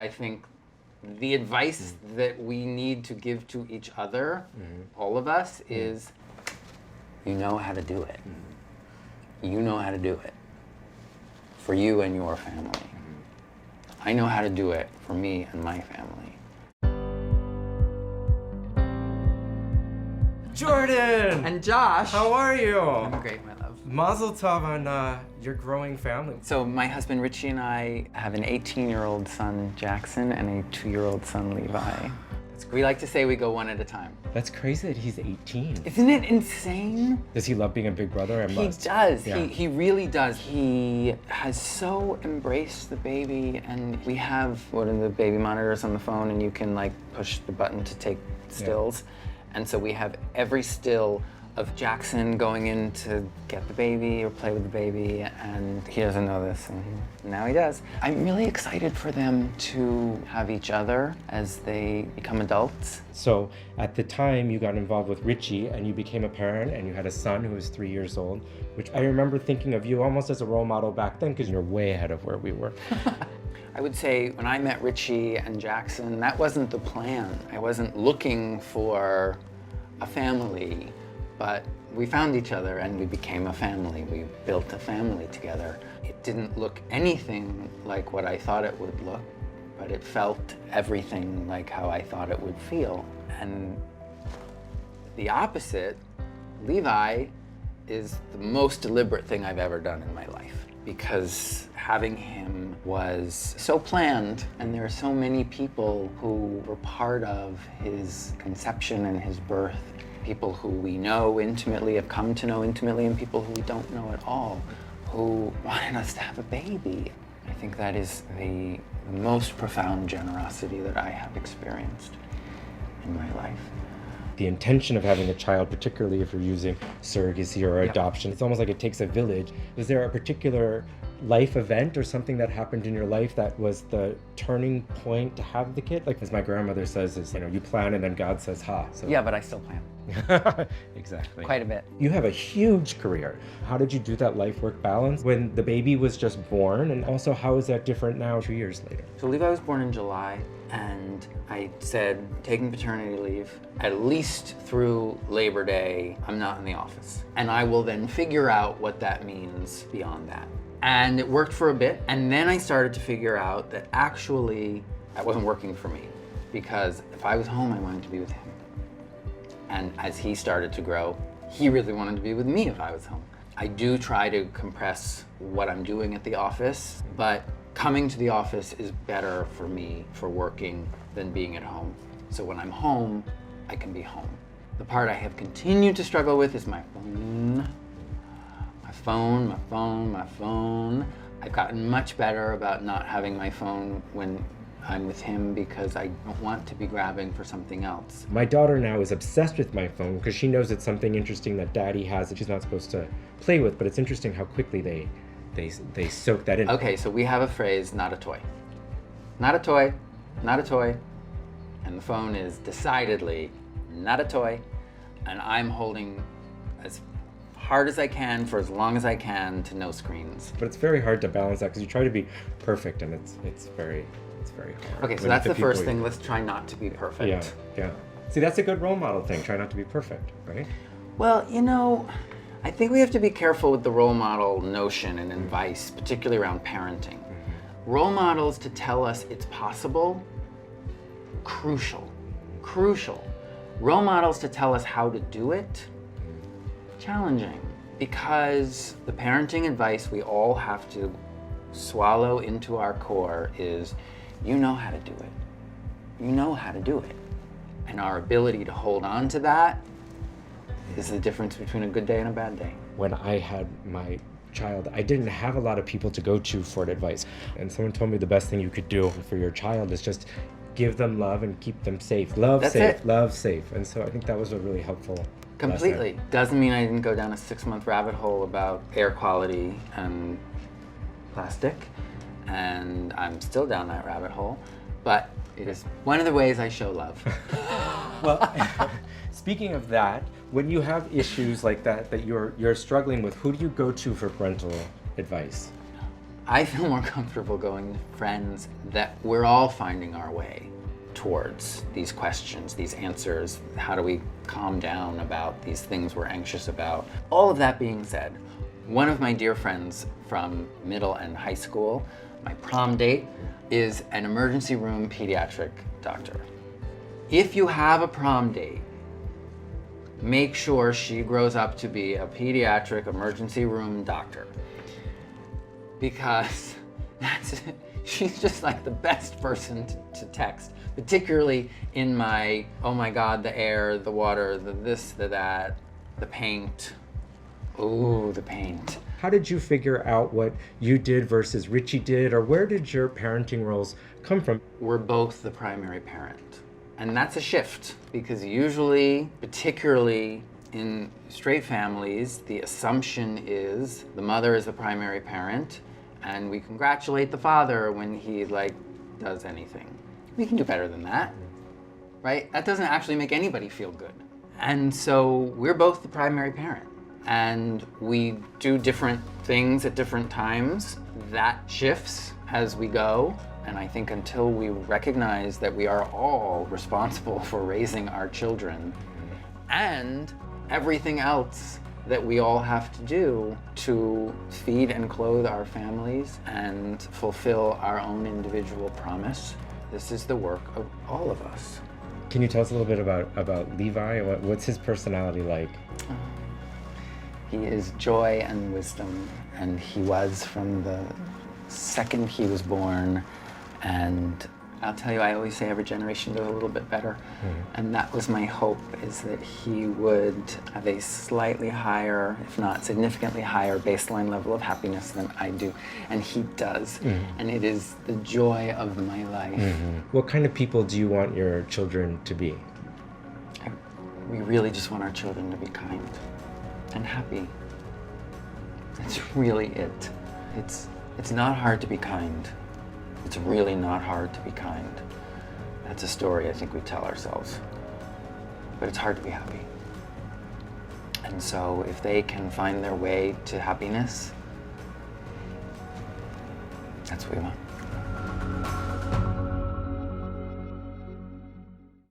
I think the advice that we need to give to each other, all of us, is you know how to do it. You know how to do it for you and your family. I know how to do it for me and my family. Jordan! And Josh! How are you? I'm great, my love. Mazel tov on your growing family. So my husband Richie and I have an 18-year-old son, Jackson, and a 2-year-old son, Levi. We like to say we go one at a time. That's crazy that he's 18. Isn't it insane? Does he love being a big brother? He does. Yeah. He really does. He has so embraced the baby, and we have one of the baby monitors on the phone, and you can like push the button to take stills. Yeah. And so we have every still of Jackson going in to get the baby or play with the baby, and he doesn't know this, and now he does. I'm really excited for them to have each other as they become adults. So at the time you got involved with Richie and you became a parent and you had a son who was 3 years old, which I remember thinking of you almost as a role model back then because you're way ahead of where we were. I would say when I met Richie and Jackson, that wasn't the plan. I wasn't looking for a family, but we found each other and we became a family. We built a family together. It didn't look anything like what I thought it would look, but it felt everything like how I thought it would feel. And the opposite, Levi, is the most deliberate thing I've ever done in my life, because having him was so planned, and there are so many people who were part of his conception and his birth. People who we know intimately, have come to know intimately, and people who we don't know at all, who wanted us to have a baby. I think that is the most profound generosity that I have experienced in my life. The intention of having a child, particularly if you're using surrogacy or adoption, it's almost like it takes a village. Was there a particular life event or something that happened in your life that was the turning point to have the kid? Like as my grandmother says, is, you know, you plan and then God says, ha. So. Yeah, but I still plan. Exactly. Quite a bit. You have a huge career. How did you do that life-work balance when the baby was just born? And also, how is that different now 2 years later? So Levi was born in July, and I said, taking paternity leave, at least through Labor Day, I'm not in the office. And I will then figure out what that means beyond that. And it worked for a bit, and then I started to figure out that actually that wasn't working for me, because if I was home, I wanted to be with him. And as he started to grow, he really wanted to be with me if I was home. I do try to compress what I'm doing at the office, but coming to the office is better for me for working than being at home. So when I'm home, I can be home. The part I have continued to struggle with is my phone. My phone. I've gotten much better about not having my phone when I'm with him because I don't want to be grabbing for something else. My daughter now is obsessed with my phone because she knows it's something interesting that daddy has that she's not supposed to play with, but it's interesting how quickly they soak that in. Okay, so we have a phrase, not a toy. Not a toy, not a toy. And the phone is decidedly not a toy. And I'm holding as hard as I can for as long as I can to no screens. But it's very hard to balance that because you try to be perfect and it's very hard. Okay, so that's the first thing. Let's try not to be perfect. Yeah. See, that's a good role model thing. Try not to be perfect, right? Well, you know, I think we have to be careful with the role model notion and advice, particularly around parenting. Role models to tell us it's possible, crucial. Role models to tell us how to do it, challenging. Because the parenting advice we all have to swallow into our core is, you know how to do it. You know how to do it. And our ability to hold on to that is the difference between a good day and a bad day. When I had my child, I didn't have a lot of people to go to for advice. And someone told me the best thing you could do for your child is just give them love and keep them safe. Love safe. And so I think that was a really helpful Completely. lesson. Doesn't mean I didn't go down a 6-month rabbit hole about air quality and plastic. And I'm still down that rabbit hole, but it is one of the ways I show love. Well, speaking of that, when you have issues like that you're struggling with, who do you go to for parental advice? I feel more comfortable going to friends that we're all finding our way towards these questions, these answers. How do we calm down about these things we're anxious about? All of that being said, one of my dear friends from middle and high school, my prom date, is an emergency room pediatric doctor. If you have a prom date, make sure she grows up to be a pediatric emergency room doctor. Because she's just like the best person to text, particularly in my, oh my God, the air, the water, the this, the that, the paint. Ooh, the paint. How did you figure out what you did versus Richie did, or where did your parenting roles come from? We're both the primary parent. And that's a shift, because usually, particularly in straight families, the assumption is the mother is the primary parent, and we congratulate the father when he does anything. We can do better than that, right? That doesn't actually make anybody feel good. And so we're both the primary parent, and we do different things at different times. That shifts as we go. And I think until we recognize that we are all responsible for raising our children and everything else that we all have to do to feed and clothe our families and fulfill our own individual promise, this is the work of all of us. Can you tell us a little bit about Levi? What's his personality like? He is joy and wisdom, and he was from the second he was born. And I'll tell you, I always say every generation does a little bit better. And that was my hope, is that he would have a slightly higher, if not significantly higher, baseline level of happiness than I do. And he does. And it is the joy of my life. What kind of people do you want your children to be? We really just want our children to be kind and happy. That's really it. It's not hard to be kind. It's really not hard to be kind. That's a story I think we tell ourselves. But it's hard to be happy. And so if they can find their way to happiness, that's what we want.